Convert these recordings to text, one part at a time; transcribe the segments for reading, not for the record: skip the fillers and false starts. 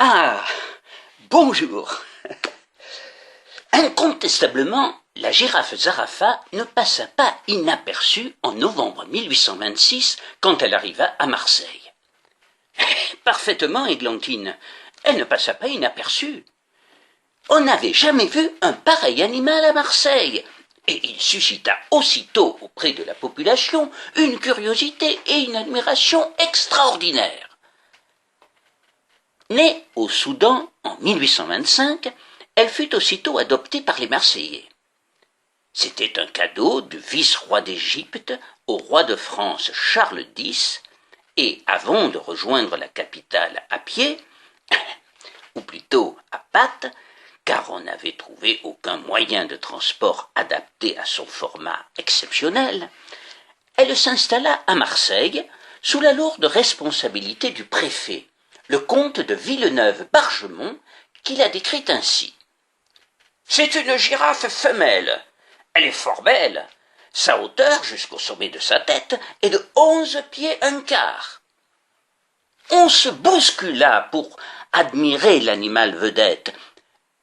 Ah, bonjour. Incontestablement, la girafe Zarafa ne passa pas inaperçue en novembre 1826 quand elle arriva à Marseille. Parfaitement, Églantine, elle ne passa pas inaperçue. On n'avait jamais vu un pareil animal à Marseille, et il suscita aussitôt auprès de la population une curiosité et une admiration extraordinaires. Née au Soudan en 1825, elle fut aussitôt adoptée par les Marseillais. C'était un cadeau du vice-roi d'Égypte au roi de France Charles X, et avant de rejoindre la capitale à pied, ou plutôt à pattes, car on n'avait trouvé aucun moyen de transport adapté à son format exceptionnel, elle s'installa à Marseille sous la lourde responsabilité du préfet, le comte de Villeneuve-Bargemont, qui la décrit ainsi. « C'est une girafe femelle. Elle est fort belle. Sa hauteur, jusqu'au sommet de sa tête, est de 11 pieds 1/4. » On se bouscula pour admirer l'animal vedette,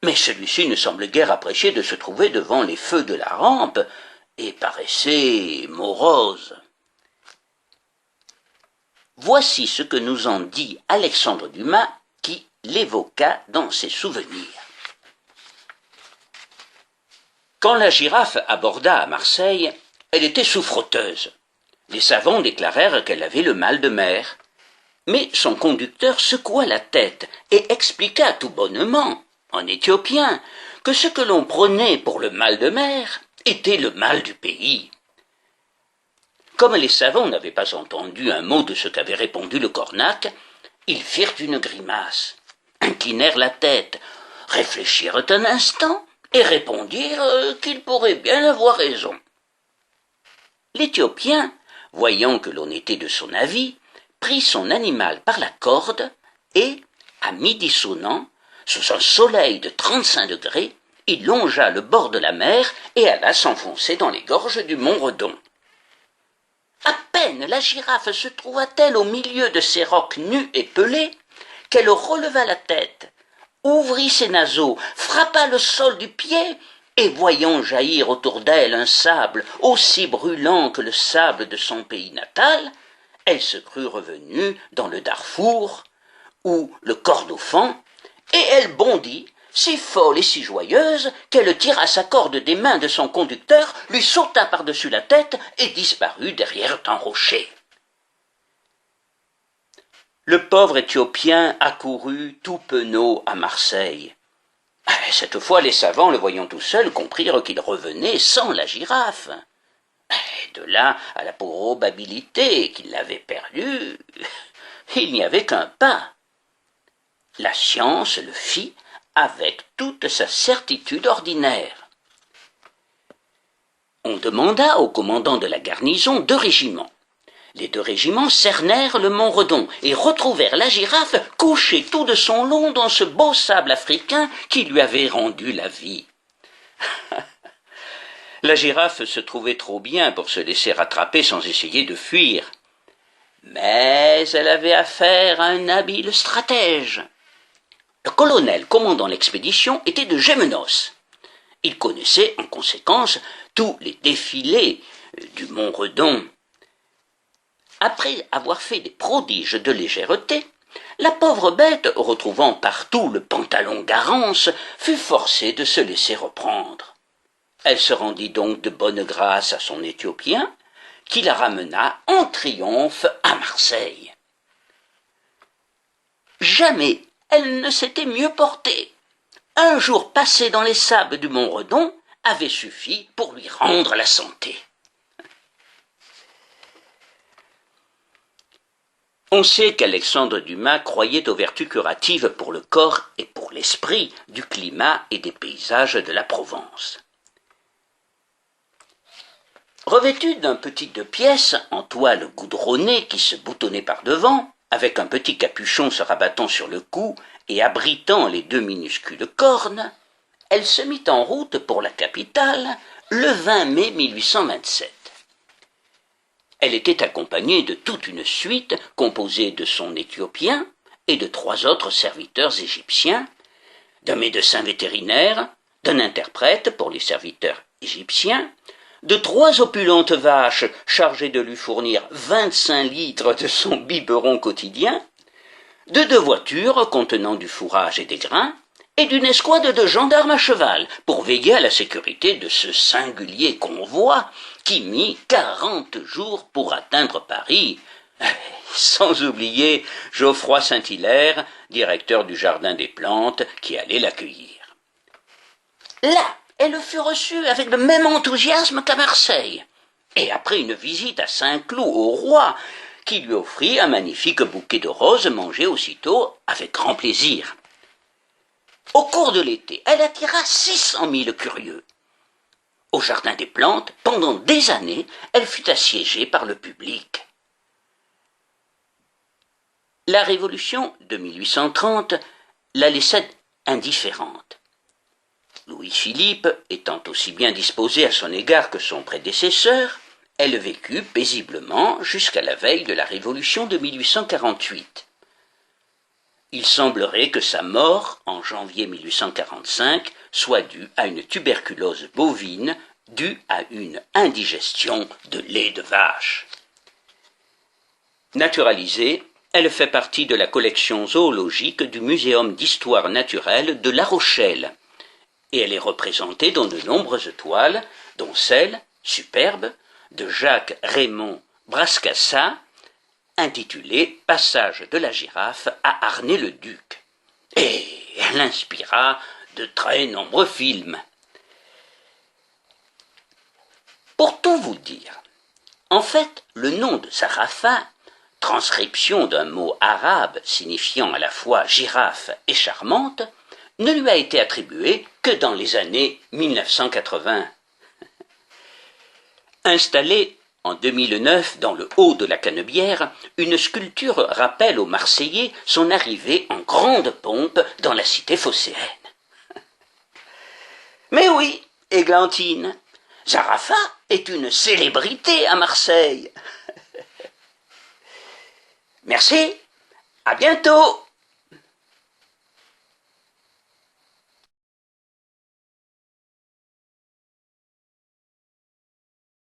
mais celui-ci ne semble guère apprécier de se trouver devant les feux de la rampe et paraissait morose. Voici ce que nous en dit Alexandre Dumas, qui l'évoqua dans ses souvenirs. Quand la girafe aborda à Marseille, elle était souffroteuse. Les savants déclarèrent qu'elle avait le mal de mer. Mais son conducteur secoua la tête et expliqua tout bonnement, en éthiopien, que ce que l'on prenait pour le mal de mer était le mal du pays. Comme les savants n'avaient pas entendu un mot de ce qu'avait répondu le cornac, ils firent une grimace, inclinèrent la tête, réfléchirent un instant et répondirent qu'ils pourraient bien avoir raison. L'Éthiopien, voyant que l'on était de son avis, prit son animal par la corde et, à midi sonnant, sous un soleil de 35 degrés, il longea le bord de la mer et alla s'enfoncer dans les gorges du mont Redon. À peine la girafe se trouva-t-elle au milieu de ces rocs nus et pelés qu'elle releva la tête, ouvrit ses naseaux, frappa le sol du pied et, voyant jaillir autour d'elle un sable aussi brûlant que le sable de son pays natal, elle se crut revenue dans le Darfour ou le Kordofan, et elle bondit, si folle et si joyeuse, qu'elle tira sa corde des mains de son conducteur, lui sauta par-dessus la tête et disparut derrière un rocher. Le pauvre Éthiopien accourut tout penaud à Marseille. Cette fois, les savants, le voyant tout seul, comprirent qu'il revenait sans la girafe. De là à la probabilité qu'il l'avait perdue, il n'y avait qu'un pas. La science le fit avec toute sa certitude ordinaire. On demanda au commandant de la garnison 2 régiments. Les 2 régiments cernèrent le mont Redon et retrouvèrent la girafe couchée tout de son long dans ce beau sable africain qui lui avait rendu la vie. La girafe se trouvait trop bien pour se laisser rattraper sans essayer de fuir. Mais elle avait affaire à un habile stratège. Le colonel commandant l'expédition était de Gémenos. Il connaissait en conséquence tous les défilés du mont Redon. Après avoir fait des prodiges de légèreté, la pauvre bête, retrouvant partout le pantalon Garance, fut forcée de se laisser reprendre. Elle se rendit donc de bonne grâce à son Éthiopien, qui la ramena en triomphe à Marseille. Jamais elle ne s'était mieux portée. Un jour passé dans les sables du mont Redon avait suffi pour lui rendre la santé. On sait qu'Alexandre Dumas croyait aux vertus curatives pour le corps et pour l'esprit du climat et des paysages de la Provence. Revêtue d'un petit 2 pièces en toile goudronnée qui se boutonnait par devant, avec un petit capuchon se rabattant sur le cou et abritant les 2 minuscules cornes, elle se mit en route pour la capitale le 20 mai 1827. Elle était accompagnée de toute une suite composée de son Éthiopien, et de 3 autres serviteurs égyptiens, d'un médecin vétérinaire, d'un interprète pour les serviteurs égyptiens, de 3 opulentes vaches chargées de lui fournir 25 litres de son biberon quotidien, de 2 voitures contenant du fourrage et des grains, et d'une escouade de gendarmes à cheval pour veiller à la sécurité de ce singulier convoi qui mit 40 jours pour atteindre Paris, sans oublier Geoffroy Saint-Hilaire, directeur du Jardin des Plantes, qui allait l'accueillir. Là, elle fut reçue avec le même enthousiasme qu'à Marseille, et après une visite à Saint-Cloud au roi, qui lui offrit un magnifique bouquet de roses mangé aussitôt avec grand plaisir. Au cours de l'été, elle attira 600 000 curieux. Au Jardin des Plantes, pendant des années, elle fut assiégée par le public. La Révolution de 1830 la laissa indifférente. Louis-Philippe, étant aussi bien disposé à son égard que son prédécesseur, elle vécut paisiblement jusqu'à la veille de la Révolution de 1848. Il semblerait que sa mort, en janvier 1845, soit due à une tuberculose bovine due à une indigestion de lait de vache. Naturalisée, elle fait partie de la collection zoologique du Muséum d'histoire naturelle de La Rochelle, et elle est représentée dans de nombreuses toiles, dont celle, superbe, de Jacques-Raymond Brascassa, intitulée « Passage de la girafe à Arnay-le-Duc ». Et elle inspira de très nombreux films. Pour tout vous dire, en fait, le nom de Zarafa, transcription d'un mot arabe signifiant à la fois girafe et charmante, ne lui a été attribué que dans les années 1980. Installée en 2009 dans le haut de la Canebière, une sculpture rappelle aux Marseillais son arrivée en grande pompe dans la cité phocéenne. Mais oui, Églantine, Zarafa est une célébrité à Marseille. Merci, à bientôt.